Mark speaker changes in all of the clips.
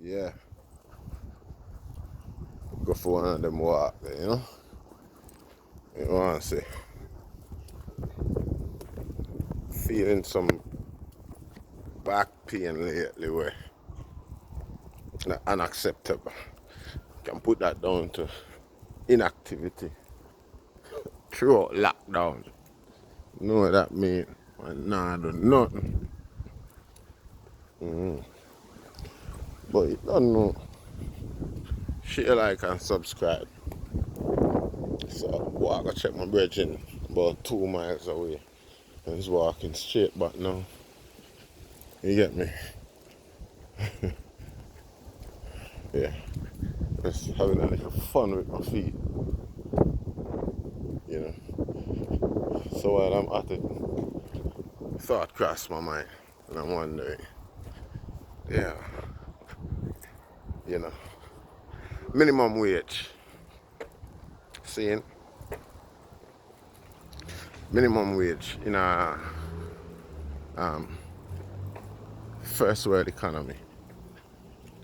Speaker 1: Yeah, go for one of them walk there, you know. You know what I say? Feeling some back pain lately where unacceptable. Can put that down to inactivity throughout lockdown. You know what that mean? Nah, I do nothing. But you don't know. Share, like, and subscribe. So, walk, I check my brethren about 2 miles away. And he's walking straight back now. You get me? Yeah. Just having a little fun with my feet. You know. So while I'm at it, thought crossed my mind. And I'm wondering, yeah, you know, minimum wage. Seeing minimum wage in a first world economy.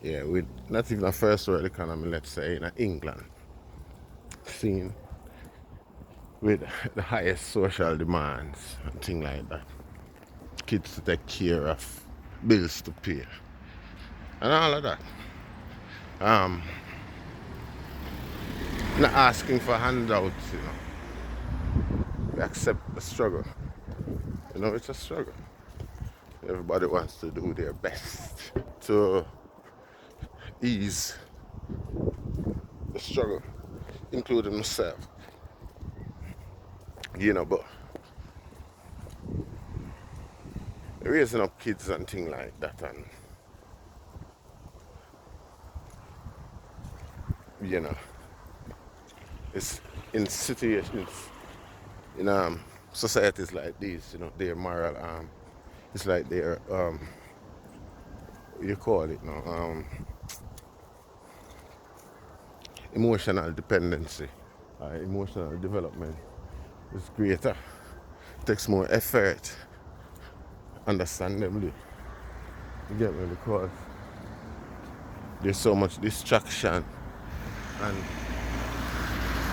Speaker 1: Yeah, with not even a first world economy, let's say in England. Seeing with the highest social demands and things like that. Kids to take care of, bills to pay, and all of that. Um, Not asking for handouts, you know. We accept the struggle. You know, it's a struggle. Everybody wants to do their best to ease the struggle, including myself. You know, but raising up kids and things like that, and you know, it's in situations, in societies like these, you know, their moral it's like their what you call it now, emotional dependency, emotional development is greater. It takes more effort, understandably. You get me? Because there's so much distraction and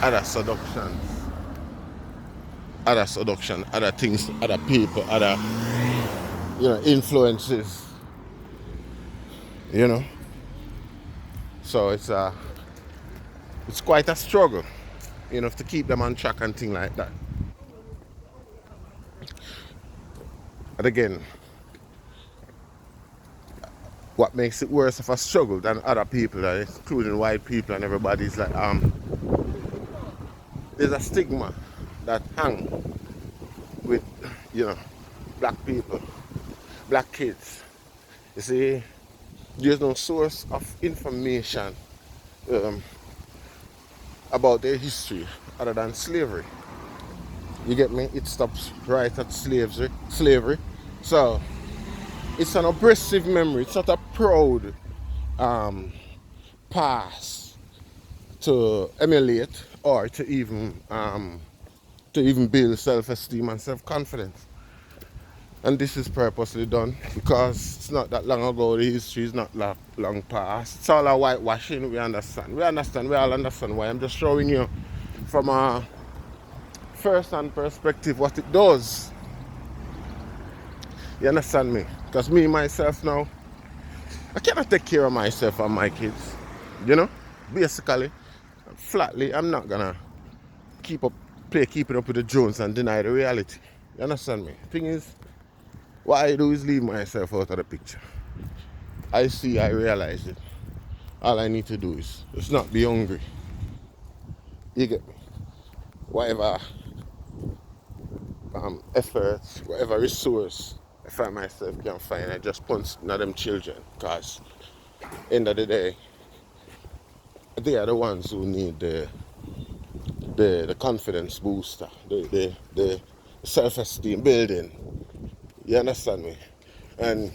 Speaker 1: other seductions, other things, other people, other, you know, influences, you know. So it's quite a struggle, you know, to keep them on track and things like that. And again, what makes it worse of a struggle than other people, including white people and everybody, is like there's a stigma that hang with, you know, black people, black kids. You see, there's no source of information um, about their history other than slavery. You get me? It stops right at slavery. So it's an oppressive memory. It's not a proud past to emulate or to even build self-esteem and self-confidence. And this is purposely done because it's not that long ago. The history is not long past. It's all a whitewashing. We understand. We all understand why. I'm just showing you from a first-hand perspective what it does. You understand me? Because me myself now, I cannot take care of myself and my kids. You know, basically, flatly, I'm not gonna keeping up with the Jones and deny the reality. You understand me? Thing is, what I do is leave myself out of the picture. I realize it. All I need to do is just not be hungry. You get me? Whatever efforts, whatever resource I find myself can find, I just punch at them children. Because end of the day, they are the ones who need the confidence booster, the self-esteem building. You understand me? And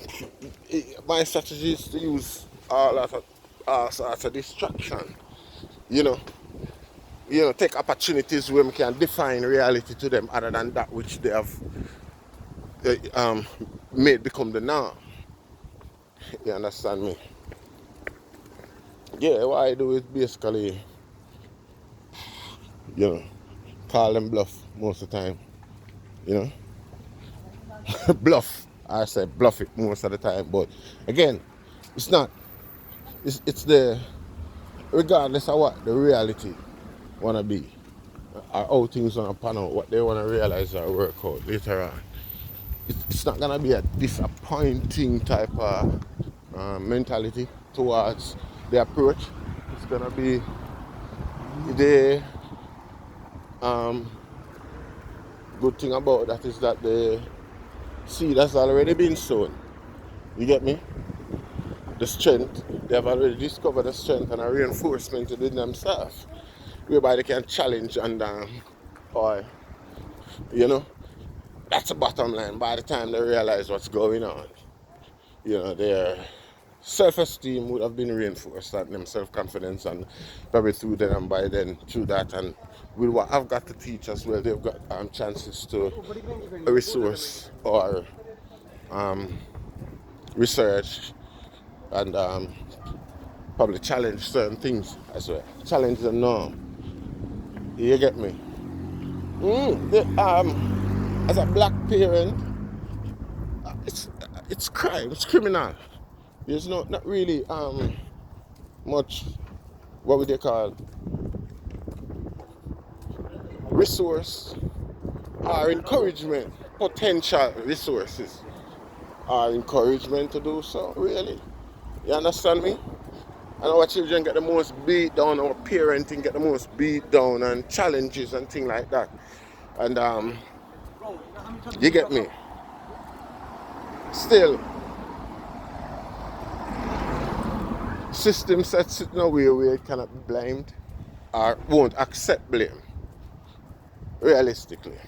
Speaker 1: my strategy is to use all sorts of distraction. You know, take opportunities where we can define reality to them other than that which they have uh, um, made become the norm. You understand me? Yeah, what I do is basically, you know, call them bluff most of the time. You know, bluff. I say bluff it most of the time, but again, it's not. It's the regardless of what the reality wanna be, or how things wanna pan out, what they wanna realize or work out later on. It's not gonna be a disappointing type of mentality towards the approach. It's gonna be the um, good thing about that is that the seed has already been sown. You get me? The strength, they have already discovered the strength and a reinforcement within themselves, whereby they can challenge and, or, you know, that's the bottom line. By the time they realize what's going on, their self-esteem would have been reinforced and them self-confidence, and probably through then and by then through that and with what I've got to teach as well, they've got chances to resource or research and probably challenge certain things as well. Challenge the norm. You get me? As a black parent, it's crime, it's criminal. There's not really much, what would they call, resource or encouragement, potential resources or encouragement to do so, really. You understand me? And our children get the most beat down, our parenting get the most beat down and challenges and things like that. And you get me? Still, system sets it in a way where it cannot be blamed or won't accept blame, realistically.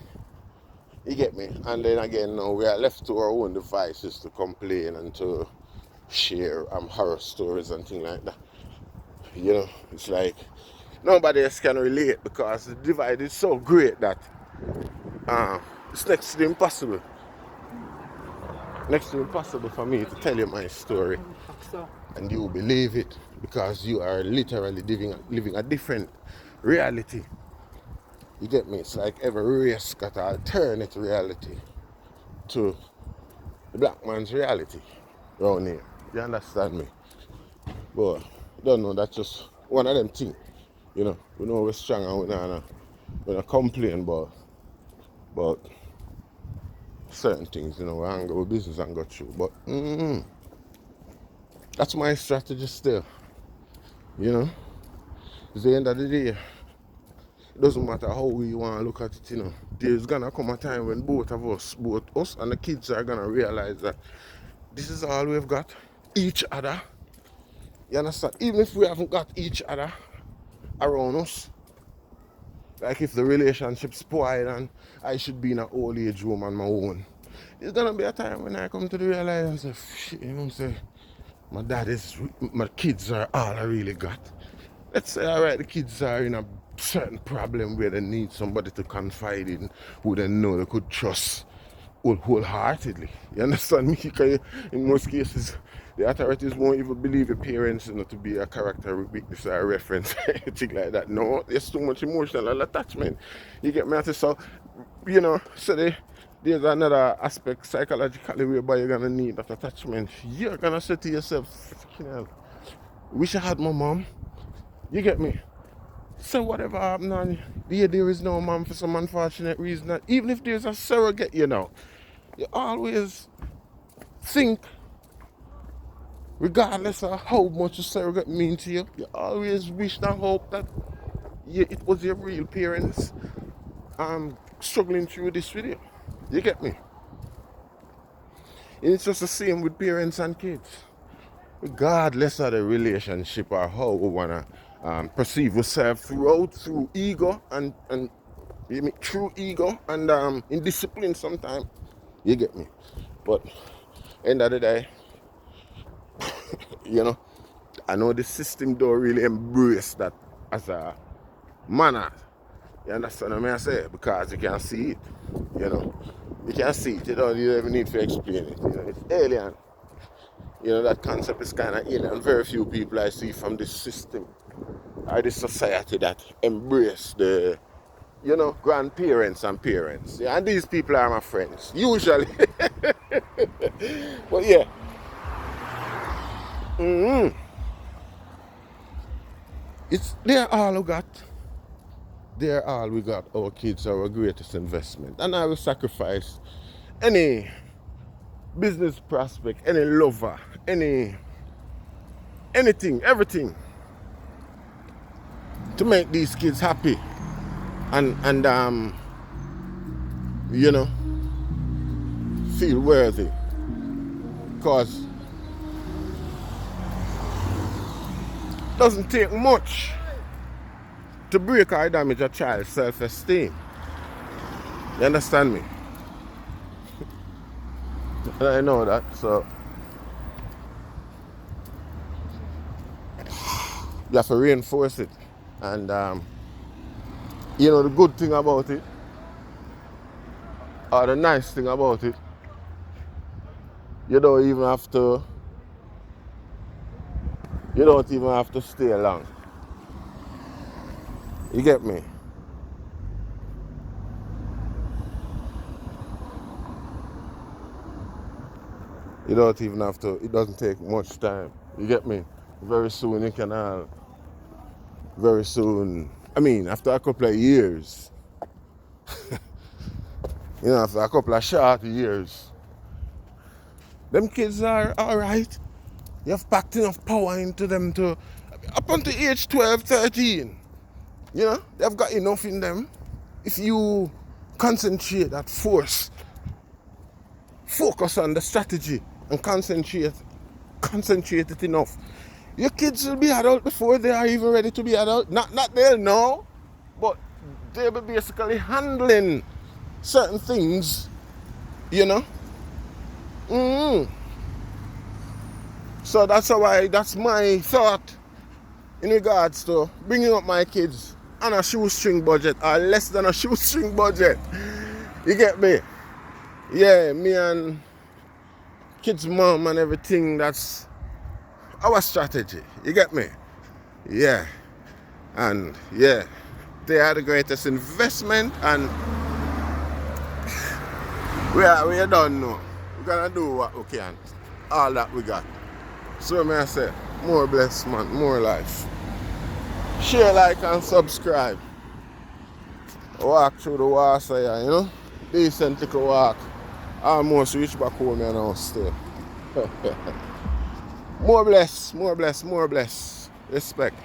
Speaker 1: You get me? And then again, now we are left to our own devices to complain and to share horror stories and things like that. It's like nobody else can relate because the divide is so great that it's next to impossible. Next to impossible for me to tell you my story and you believe it because you are literally living a different reality. You get me? It's like every race got an alternate reality to the black man's reality around here. You understand me? But don't know, that's just one of them things. We know we're strong and we're not complain about certain things, we can go business and go through. But that's my strategy still. It's the end of the day. It doesn't matter how we want to look at it, There's gonna come a time when both us and the kids are gonna realize that this is all we've got. Each other. You understand? Even if we haven't got each other around us. Like if the relationship's spoiled and I should be in an old age home on my own. There's gonna be a time when I come to the realize and say, shit, say, my kids are all I really got. Let's say, alright, the kids are in a certain problem where they need somebody to confide in, who they know they could trust wholeheartedly. You understand me? Because in most cases, the authorities won't even believe the parents to be a character weakness or a reference, anything like that. No, there's too much emotional attachment. You get me? So, there's another aspect psychologically whereby you're gonna need that attachment. You're gonna say to yourself, wish I had my mom. You get me? So whatever happened on there is no mom for some unfortunate reason. Even if there's a surrogate, you always think, regardless of how much a surrogate means to you, you always wish and hope that it was your real parents struggling through this with you. You get me? And it's just the same with parents and kids. Regardless of the relationship or how we want to perceive ourselves through ego and through ego and indiscipline sometimes. You get me? But end of the day, I know the system don't really embrace that as a manner. You understand what I say? Because you can see it. You can see it. You don't even need to explain it. It's alien. You know, that concept is kind of alien. Very few people I see from this system or this society that embrace the, you know, grandparents and parents. Yeah, and these people are my friends, usually. But yeah. It's they're all we got. They're all we got. Our kids are our greatest investment. And I will sacrifice any business prospect, any lover, anything, everything to make these kids happy and you know, feel worthy. Because it doesn't take much to break or damage a child's self-esteem. You understand me? And I know that, so you have to reinforce it. And you know, the good thing about it, or the nice thing about it, you don't even have to stay long. You get me? You don't even have to, it doesn't take much time. You get me? Very soon you can very soon, I mean, after a couple of years, you know, after a couple of short years, them kids are alright. You have packed enough power into them to, up until age 12, 13, you know, they've got enough in them. If you concentrate that focus on the strategy and concentrate it enough, your kids will be adult before they are even ready to be adult. Not they'll know, but they'll be basically handling certain things, you know. So that's my thought in regards to bringing up my kids on a shoestring budget or less than a shoestring budget. You get me? Yeah, me and kids' mom and everything, that's our strategy. You get me? Yeah. And yeah, they are the greatest investment, and we don't know. We're gonna do what we can. All that we got. So may I say, more blessed man, more life. Share, like and subscribe. Walk through the water, you know? Decent little walk. Almost reach back home now still. More bless. Respect.